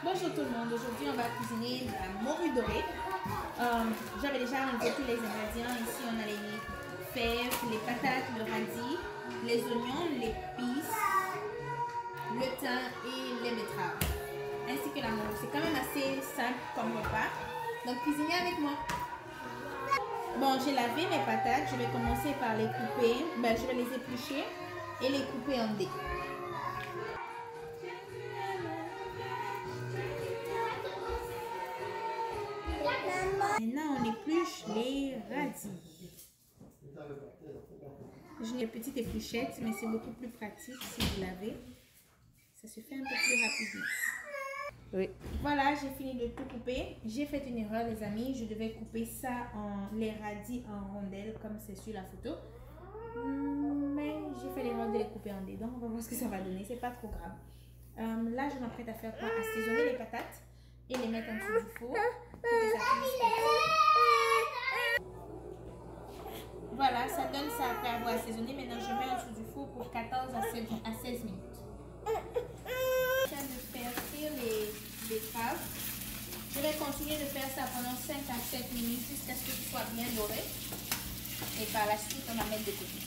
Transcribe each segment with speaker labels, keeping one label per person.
Speaker 1: Bonjour tout le monde, aujourd'hui on va cuisiner de la morue dorée. J'avais déjà enlevé tous les ingrédients. Ici on a les fèves, les patates, le radis, les oignons, l'épice, le thym et les betteraves, ainsi que la morue. C'est quand même assez simple comme repas, donc cuisinez avec moi. Bon, j'ai lavé mes patates, je vais commencer par les couper, je vais les éplucher et les couper en dés. Maintenant, on épluche les radis. J'ai une petite épluchette, mais c'est beaucoup plus pratique si vous l'avez. Ça se fait un peu plus rapidement. Oui. Voilà, j'ai fini de tout couper. J'ai fait une erreur, les amis. Je devais couper ça les radis en rondelles, comme c'est sur la photo. Mais j'ai fait l'erreur de les couper en dés. Donc, on va voir ce que ça va donner. C'est pas trop grave. Là, je m'apprête à faire quoi? Assaisonner les patates et les mettre en dessous du four pour que ça puisse cuire. Voilà, ça donne ça après avoir assaisonné. Maintenant, je mets en dessous du four pour 14 à 16 minutes. Je viens de faire cuire les betteraves. Je vais continuer de faire ça pendant 5 à 7 minutes jusqu'à ce que ce soit bien doré. Et par la suite, on va mettre de côté.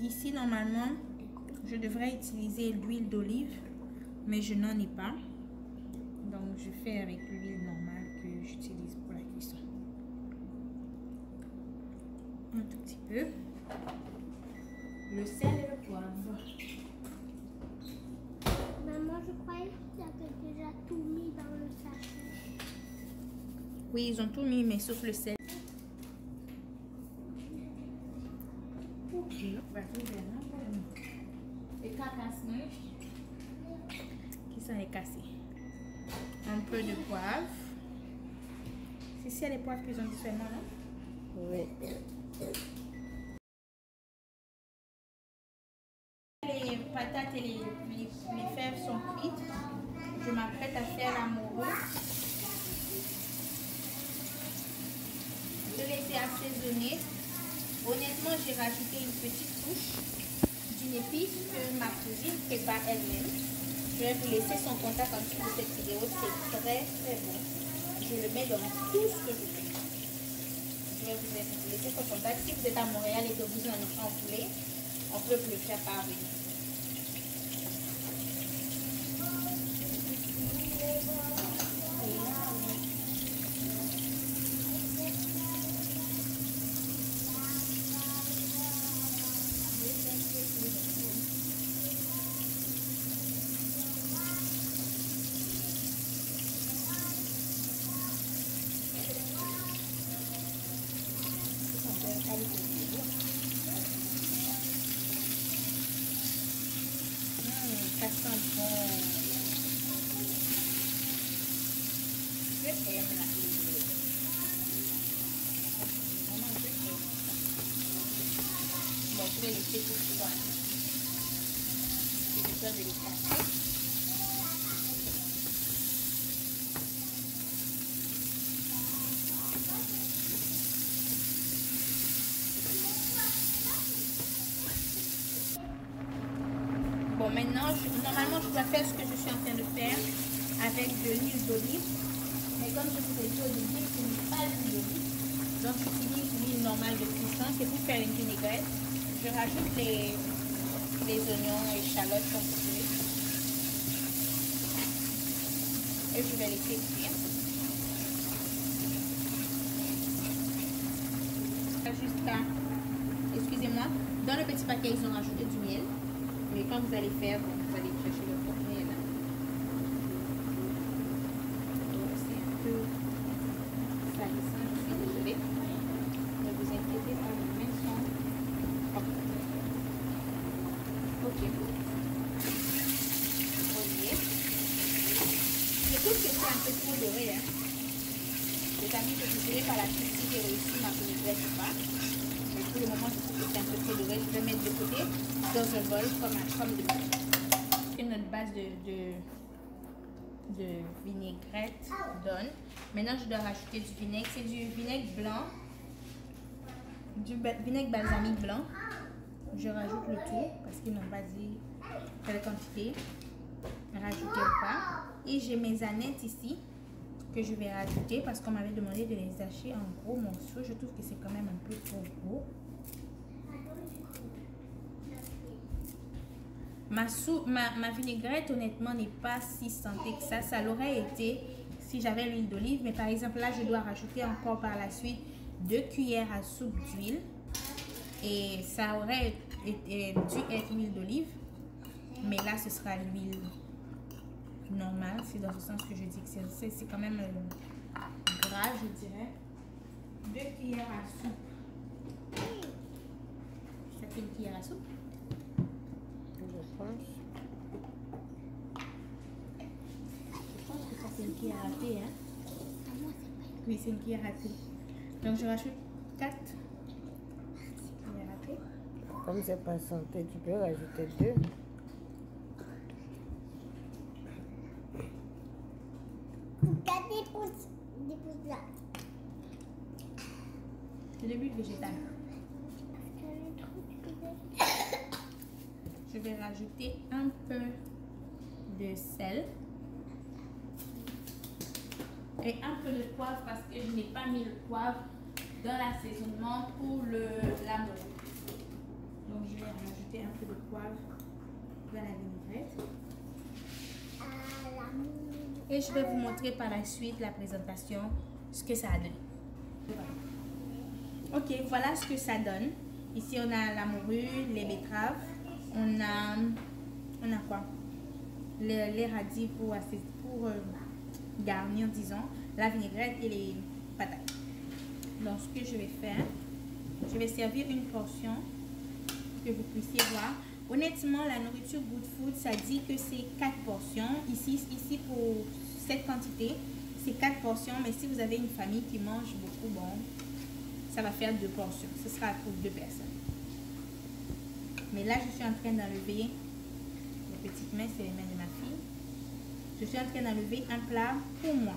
Speaker 1: Ici, normalement, je devrais utiliser l'huile d'olive, mais je n'en ai pas. Donc, je fais avec l'huile normale que j'utilise pour la cuisson. Un tout petit peu. Le sel et le poivre.
Speaker 2: Maman, je croyais que tu avais déjà tout mis dans le sachet.
Speaker 1: Oui, ils ont tout mis, mais sauf le sel. Et qui sont les cassés. Un peu de poivre. C'est si les poivres qu'ils ont dit seulement, non?
Speaker 3: Oui.
Speaker 1: Les patates et les fèves sont cuites. Je m'apprête à faire la morue. Je l'ai fait assaisonner. Honnêtement, j'ai rajouté une petite touche d'une épice que ma cousine prépare elle-même. Je vais vous laisser son contact en dessous de cette vidéo. C'est très très bon. Je le mets dans tout ce que je fais. Je vais vous laisser son contact. Si vous êtes à Montréal et que vous en voulez, on peut vous le faire parvenir. Ça sent bon. Je aime la cuisine. Vraiment, je aime. Bon, je vais laisser tout ça. Et je vais les casser. Bon, maintenant, normalement, je dois faire ce que je suis en train de faire avec de l'huile d'olive. Mais comme je vous ai dit au début, je n'ai pas l'huile d'olive. Donc, j'utilise l'huile normale de cuisson. C'est pour faire une vinaigrette. Je rajoute les oignons et échalotes comme vous voulez. Et je vais laisser cuire. Jusqu'à... Excusez-moi. Dans le petit paquet, ils ont rajouté du miel. Mais quand vous allez faire, vous allez chercher le contenu là. C'est un peu salissant, je suis désolée. Ne vous inquiétez pas, les mains sont propres. Ok. Relier. Je trouve que c'est un peu trop doré. Hein. Les amis, je vous dirai par la suite si j'ai réussi ma vinaigrette ou pas. Mais pour le moment, je trouve que c'est un peu trop doré. Je vais mettre de côté dans un bol comme de base. Notre base de vinaigrette donne. Maintenant, je dois rajouter du vinaigre. C'est du vinaigre blanc, du vinaigre balsamique blanc. Je rajoute le tout parce qu'ils n'ont pas dit quelle quantité rajouter ou pas. Et j'ai mes anettes ici que je vais rajouter parce qu'on m'avait demandé de les hacher en gros morceaux. Je trouve que c'est quand même un peu trop gros. Ma vinaigrette, honnêtement, n'est pas si santé que ça. Ça l'aurait été si j'avais l'huile d'olive. Mais par exemple, là, je dois rajouter encore par la suite 2 cuillères à soupe d'huile. Et ça aurait dû être l'huile d'olive. Mais là, ce sera l'huile normale. C'est dans ce sens que je dis que c'est quand même gras, je dirais. 2 cuillères à soupe. Ça fait une cuillère à soupe? Je pense que ça c'est une cuillère à thé, hein? Oui, c'est une cuillère à thé. Donc je rajoute 4 cuillères à thé.
Speaker 3: Comme c'est pas santé, tu peux rajouter 2.
Speaker 2: Des pouces là.
Speaker 1: C'est de l'huile végétale. Je vais rajouter un peu de sel et un peu de poivre parce que je n'ai pas mis le poivre dans l'assaisonnement pour la morue. Donc je vais rajouter un peu de poivre dans la vinaigrette. Et je vais vous montrer par la suite la présentation, ce que ça a donné. Ok, voilà ce que ça donne. Ici on a la morue, les betteraves. On a quoi? Les radis pour garnir, disons, la vinaigrette et les patates. Donc, ce que je vais faire, je vais servir une portion que vous puissiez voir. Honnêtement, la nourriture Good Food, ça dit que c'est 4 portions. Ici, pour cette quantité, c'est 4 portions. Mais si vous avez une famille qui mange beaucoup, bon, ça va faire 2 portions. Ce sera pour 2 personnes. Mais là, je suis en train d'enlever, les petites mains, c'est les mains de ma fille. Je suis en train d'enlever un plat pour moi.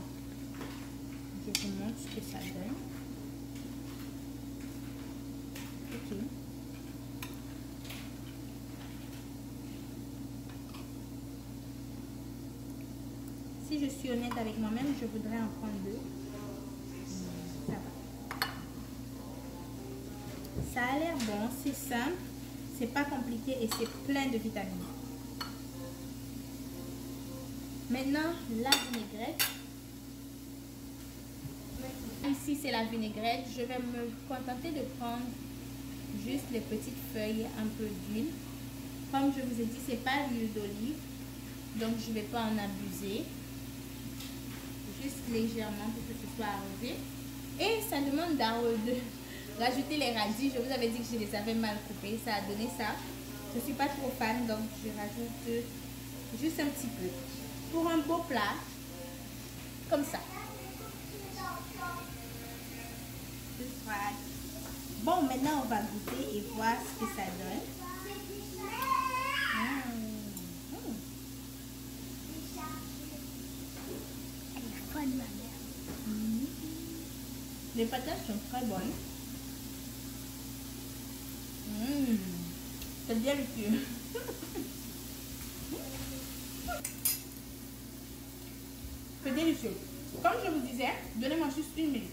Speaker 1: Je vous montre ce que ça donne. Ok. Si je suis honnête avec moi-même, je voudrais en prendre 2. Ça va. Ça a l'air bon, c'est simple. C'est pas compliqué et c'est plein de vitamines. Maintenant, la vinaigrette. Ici, c'est la vinaigrette. Je vais me contenter de prendre juste les petites feuilles, un peu d'huile. Comme je vous ai dit, c'est pas l'huile d'olive. Donc, je ne vais pas en abuser. Juste légèrement pour que ce soit arrosé. Et ça demande rajouter les radis. Je vous avais dit que je les avais mal coupés. Ça a donné ça. Je ne suis pas trop fan, donc je rajoute juste un petit peu. Pour un beau plat, comme ça. Bon, maintenant on va goûter et voir ce que ça donne. Les patates sont très bonnes. C'est délicieux. C'est délicieux. Comme je vous disais, donnez-moi juste 1 minute.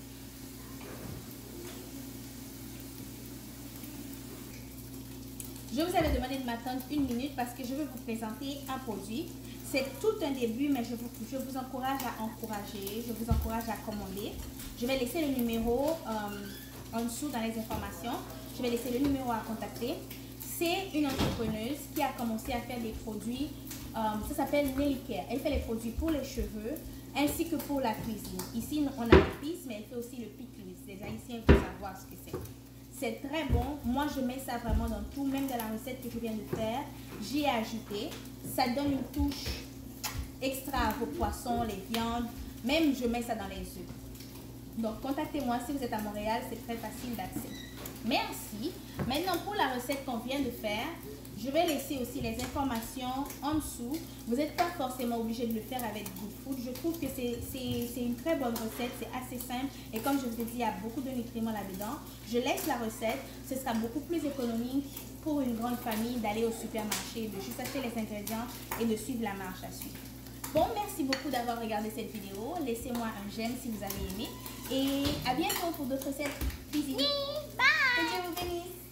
Speaker 1: Je vous avais demandé de m'attendre 1 minute parce que je vais vous présenter un produit. C'est tout un début, mais je vous encourage à encourager, je vous encourage à commander. Je vais laisser le numéro en dessous dans les informations. Je vais laisser le numéro à contacter. C'est une entrepreneuse qui a commencé à faire des produits, ça s'appelle Nelly Care. Elle fait les produits pour les cheveux ainsi que pour la cuisine. Ici, on a la pisse, mais elle fait aussi le pickles. Les Haïtiens veulent savoir ce que c'est. C'est très bon. Moi, je mets ça vraiment dans tout, même dans la recette que je viens de faire. J'y ai ajouté. Ça donne une touche extra à vos poissons, les viandes. Même, je mets ça dans les œufs. Donc, contactez-moi si vous êtes à Montréal. C'est très facile d'accès. Merci. Maintenant, pour la recette qu'on vient de faire, Je vais laisser aussi les informations en dessous. Vous n'êtes pas forcément obligé de le faire avec Good Food. Je trouve que c'est une très bonne recette, c'est assez simple. Et comme je vous ai dit, il y a beaucoup de nutriments là-dedans. Je laisse la recette. Ce sera beaucoup plus économique pour une grande famille d'aller au supermarché, de juste acheter les ingrédients et de suivre la marche à suivre. Bon, merci beaucoup d'avoir regardé cette vidéo. Laissez-moi un j'aime si vous avez aimé. Et à bientôt pour d'autres recettes cuisine.
Speaker 2: Bye!
Speaker 1: Que Dieu vous bénisse.